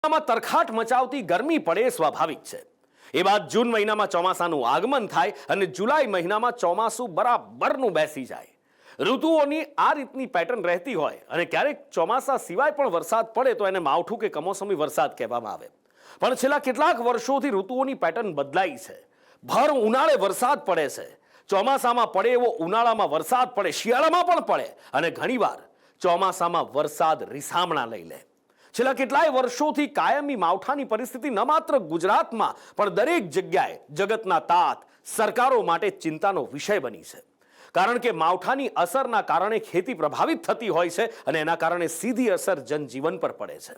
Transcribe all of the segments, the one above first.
માં તરખાટ મચાવતી ગરમી પડે સ્વાભાવિક છે। એ બાદ જૂન મહિનામાં ચોમાસાનું આગમન થાય અને જુલાઈ મહિનામાં ચોમાસું બરાબરનું બેસી જાય। ઋતુઓની આ રીતની પેટર્ન રહેતી હોય અને ક્યારેક ચોમાસા સિવાય પણ વરસાદ પડે તો એને માવઠું કે કમોસમી વરસાદ કહેવામાં આવે। પણ છેલ્લા કેટલાક વર્ષોથી ઋતુઓની પેટર્ન બદલાઈ છે। ભર ઉનાળે વરસાદ પડે છે, ચોમાસામાં પડે એવો ઉનાળામાં વરસાદ પડે, શિયાળામાં પણ પડે અને ઘણીવાર ચોમાસામાં વરસાદ રીસામણા લઈ લે। છેલ્લા કેટલાય વર્ષોથી કાયમી માવઠાની પરિસ્થિતિ ન માત્ર ગુજરાતમાં પણ દરેક જગ્યાએ જગતના તાત સરકારો માટે ચિંતાનો વિષય બની છે। કારણ કે માવઠાની અસરના કારણે ખેતી પ્રભાવિત થતી હોય છે અને એના કારણે સીધી અસર જનજીવન પર પડે છે।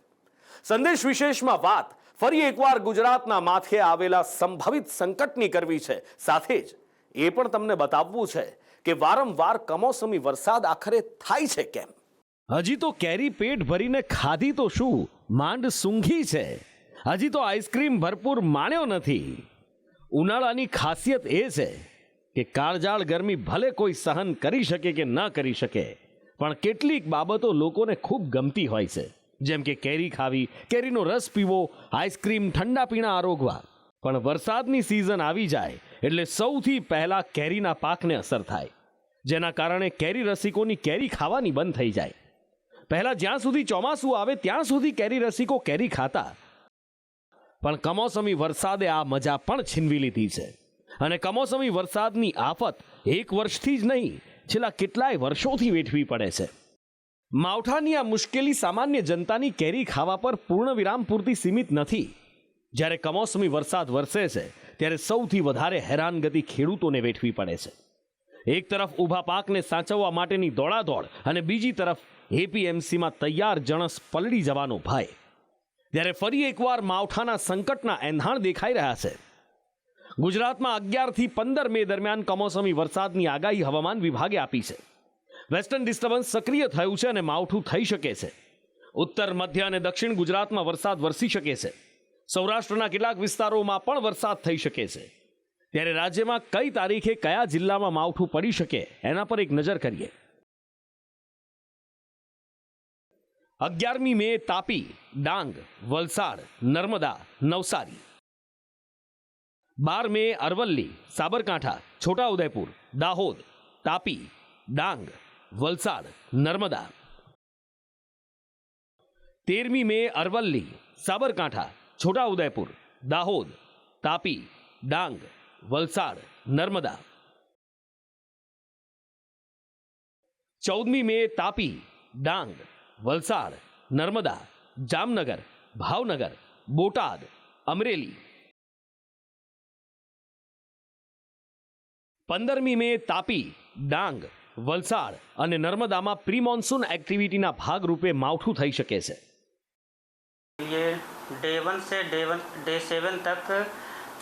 સંદેશ વિશેષમાં વાત ફરી એકવાર ગુજરાતના માથે આવેલા સંભવિત સંકટની કરવી છે, સાથે જ એ પણ તમને બતાવવું છે કે વારંવાર કમોસમી વરસાદ આખરે થાય છે કેમ। હજી તો કેરી પેટ ભરીને ખાધી તો શું, માંડ સૂંઘી છે, હજી તો આઈસ્ક્રીમ ભરપૂર માણ્યો નથી। ઉનાળાની ખાસિયત એ છે કે કાળજાળ ગરમી ભલે કોઈ સહન કરી શકે કે ન કરી શકે, પણ કેટલીક બાબતો લોકોને ખૂબ ગમતી હોય છે, જેમ કે કેરી ખાવી, કેરીનો રસ પીવો, આઈસ્ક્રીમ, ઠંડા પીણા આરોગવા। પણ વરસાદની સિઝન આવી જાય એટલે સૌથી પહેલા કેરીના પાકને અસર થાય, જેના કારણે કેરી રસિકોની કેરી ખાવાની બંધ થઈ જાય। પહેલા જ્યાં સુધી ચોમાસું આવે ત્યાં સુધી કેરી રસિકો કેરી ખાતા, પણ કમોસમી વરસાદે આ મજા પણ છીનવી લીધી છે અને કમોસમી વરસાદની આફત એક વર્ષથી જ નહીં, છેલ્લા કેટલાય વર્ષોથી વેઠવી પડે છે। માવઠાની આ મુશ્કેલી સામાન્ય જનતાની કેરી ખાવા પર પૂર્ણ વિરામ પૂરતી સીમિત નથી। જ્યારે કમોસમી વરસાદ વરસે છે ત્યારે સૌથી વધારે હેરાનગતિ ખેડૂતોને વેઠવી પડે છે। એક તરફ ઊભા પાકને સાચવવા માટેની દોડાદોડ અને બીજી તરફ એપીએમસીમાં તૈયાર જણસ પલળી જવાનો ભય। ત્યારે ફરી એકવાર માવઠાના સંકટના એંધાણ દેખાઈ રહ્યા છે। ગુજરાતમાં 11 થી 15 મે દરમિયાન કમોસમી વરસાદની આગાહી હવામાન વિભાગે આપી છે। વેસ્ટર્ન ડિસ્ટર્બન્સ સક્રિય થયું છે અને માવઠું થઈ શકે છે। ઉત્તર, મધ્ય અને દક્ષિણ ગુજરાતમાં વરસાદ વરસી શકે છે। સૌરાષ્ટ્રના કેટલાક વિસ્તારોમાં પણ વરસાદ થઈ શકે છે। ત્યારે રાજ્યમાં કઈ તારીખે કયા જિલ્લામાં માવઠું પડી શકે એના પર એક નજર કરીએ। 11મી મે તાપી, ડાંગ, વલસાડ, નર્મદા, નવસારી। 12 મે અરવલ્લી, સાબરકાંઠા, છોટાઉદેપુર, દાહોદ, તાપી, ડાંગ, વલસાડ, નર્મદા। 13મી મે અરવલ્લી, સાબરકાંઠા, છોટાઉદેપુર, દાહોદ, તાપી, ડાંગ, વલસાડ, નર્મદા। 14મી મે તાપી, ડાંગ, વલસાડ, નર્મદા, જામનગર, ભાવનગર, બોટાદ, અમરેલી। 15મી મે તાપી, ડાંગ, વલસાડ અને નર્મદામાં પ્રી મોન્સૂન એક્ટિવિટીના ભાગરૂપે માવઠું થઈ શકે છે। ये डे 1 से डे 7 तक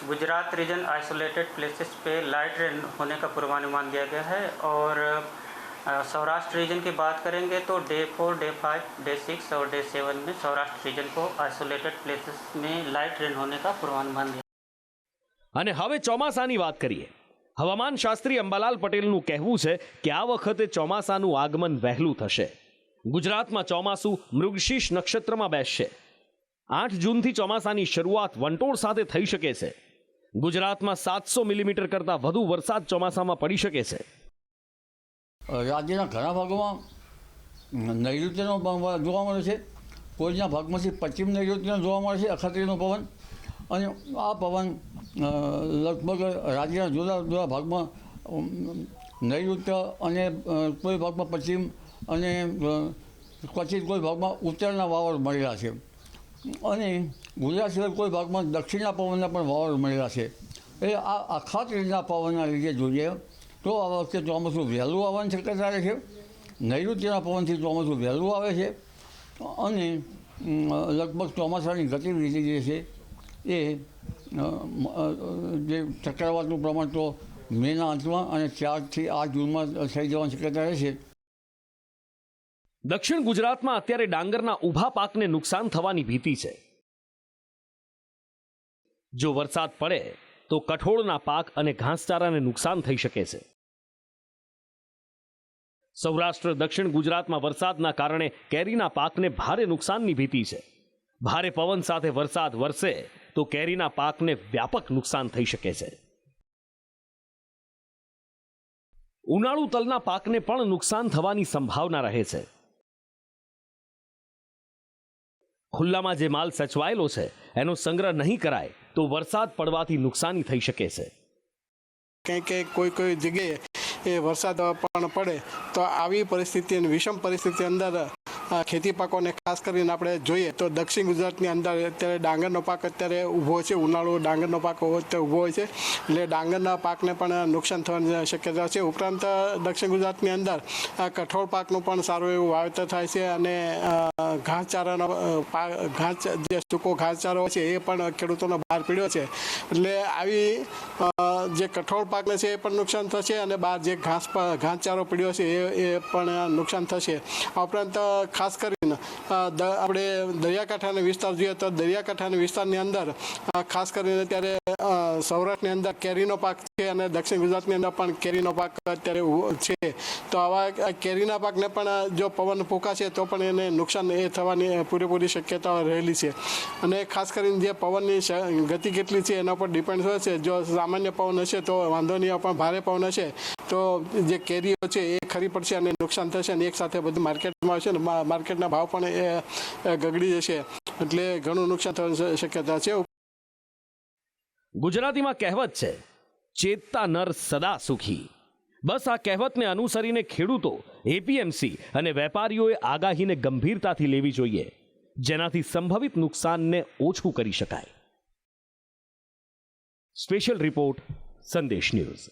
गुजरात रीजन आइसोलेटेड प्लेसेस पे लाइट रेन होने का पूर्वानुमान दिया गया है और सौराष्ट्र रीजन की बात करेंगे तो डे 4, डे 5, डे 6 और डे 7 में सौराष्ट्र रीजन को आइसोलेटेड प्लेसेस में लाइट रेन होने का पूर्वानुमान दिया। અને હવે ચોમાસાની વાત કરીએ। હવામાન શાસ્ત્રી અંબાલાલ પટેલનું કહેવું છે કે આ વખતે ચોમાસાનું આગમન વહેલું થશે। ગુજરાતમાં ચોમાસું મૃગશીર્ષ નક્ષત્રમાં બેસશે। 8 જૂનથી ચોમાસાની શરૂઆત વંટોળ સાથે થઈ શકે છે। ગુજરાતમાં 700 મિલીમીટર કરતાં વધુ વરસાદ ચોમાસામાં પડી શકે છે। રાજ્યના ઘણા ભાગોમાં નૈઋત્યનો જોવા મળે છે, કોઈના ભાગમાંથી પશ્ચિમ નૈઋત્યનો જોવા મળે છે, અખાત્રીનો પવન, અને આ પવન લગભગ રાજ્યના જુદા જુદા ભાગમાં નૈઋત્ય અને કોઈ ભાગમાં પશ્ચિમ અને ક્વચિત કોઈ ભાગમાં ઉત્તરના વાવર મળેલા છે અને ગુજરાત સિવાય કોઈ ભાગમાં દક્ષિણના પવનના પણ વાવર મળેલા છે। એટલે આ અખાત્રીના પવનના લીધે જોઈએ તો આ વખતે ચોમાસું વહેલું આવવાની શક્યતા રહે છે। નૈઋત્યના પવનથી ચોમાસું વહેલું આવે છે અને લગભગ ચોમાસાની ગતિવિધિ જે છે એ જે ચક્રવાતનું પ્રમાણ તો મેના અંતમાં અને 4 થી 8 જૂનમાં થઈ જવાની શક્યતા રહે છે। દક્ષિણ ગુજરાતમાં અત્યારે ડાંગરના ઊભા પાકને નુકસાન થવાની ભીતિ છે। જો વરસાદ પડે તો કઠોળના પાક અને ઘાસચારાને નુકસાન થઈ શકે છે। સૌરાષ્ટ્ર, દક્ષિણ ગુજરાતમાં વરસાદના કારણે કેરીના પાકને ભારે નુકસાનની ભીતિ છે। ભારે પવન સાથે વરસાદ વરસે તો કેરીના પાકને વ્યાપક નુકસાન થઈ શકે છે. ઉનાળુ તલના પાકને પણ નુકસાન થવાની સંભાવના રહે છે. ખુલ્લામાં જે માલ સચવાયેલો છે એનો સંગ્રહ નહીં કરાય તો વરસાદ પડવાથી નુકસાની થઈ શકે છે. કંઈક કોઈ જગ્યાએ એ વરસાદ પણ પડે તો આવી પરિસ્થિતિ વિષમ પરિસ્થિતિ અંદર ખેતી પાકોને ખાસ કરીને આપણે જોઈએ તો દક્ષિણ ગુજરાતની અંદર અત્યારે ડાંગરનો પાક અત્યારે ઊભો છે. ઉનાળુ ડાંગરનો પાક અત્યારે ઊભો હોય છે એટલે ડાંગરના પાકને પણ નુકસાન થવાની શક્યતા છે. ઉપરાંત દક્ષિણ ગુજરાતની અંદર કઠોળ પાકનું પણ સારું એવું વાવેતર થાય છે અને ઘાસચારાનો ઘાસ જે સૂકો ઘાસચારો છે એ પણ ખેડૂતોનો બહાર પીડ્યો છે. એટલે આવી જે કઠોળ પાકને છે એ પણ નુકસાન થશે અને બહાર જે ઘાસચારો પીડ્યો છે એ પણ નુકસાન થશે. આ ઉપરાંત ખાસ કરીને આપણે દરિયાકાંઠાના વિસ્તાર જોઈએ તો દરિયાકાંઠાના વિસ્તારની અંદર ખાસ કરીને અત્યારે સૌરાષ્ટ્રની અંદર કેરીનો પાક છે અને દક્ષિણ ગુજરાતની અંદર પણ કેરીનો પાક અત્યારે છે. તો આવા કેરીના પાકને પણ જો પવન ફૂંકાશે તો પણ એને નુકસાન એ થવાની પૂરેપૂરી શક્યતા રહેલી છે. અને ખાસ કરીને જે પવનની ગતિ કેટલી છે એના પર ડિપેન્ડ હોય છે. જો સામાન્ય પવન હશે તો વાંધો નહીં, પણ ભારે પવન હશે તો જે કેરીઓ છે એ ખરી પડશે અને નુકસાન થશે અને એક સાથે બધું માર્કેટમાં આવશે ને માર્કેટના ભાવ પણ એ ગગડી જશે એટલે ઘણું નુકસાન થવાની શક્યતા છે. ગુજરાતીમાં કહેવત છે, ચેતતા નર સદા સુખી. બસ આ કહેવતને અનુસરીને ખેડૂતો, એપીએમસી અને વેપારીઓએ આગાહીને ગંભીરતાથી લેવી જોઈએ, જેનાથી સંભવિત નુકસાનને ઓછું કરી શકાય. સ્પેશિયલ રિપોર્ટ, સંદેશ ન્યૂઝ.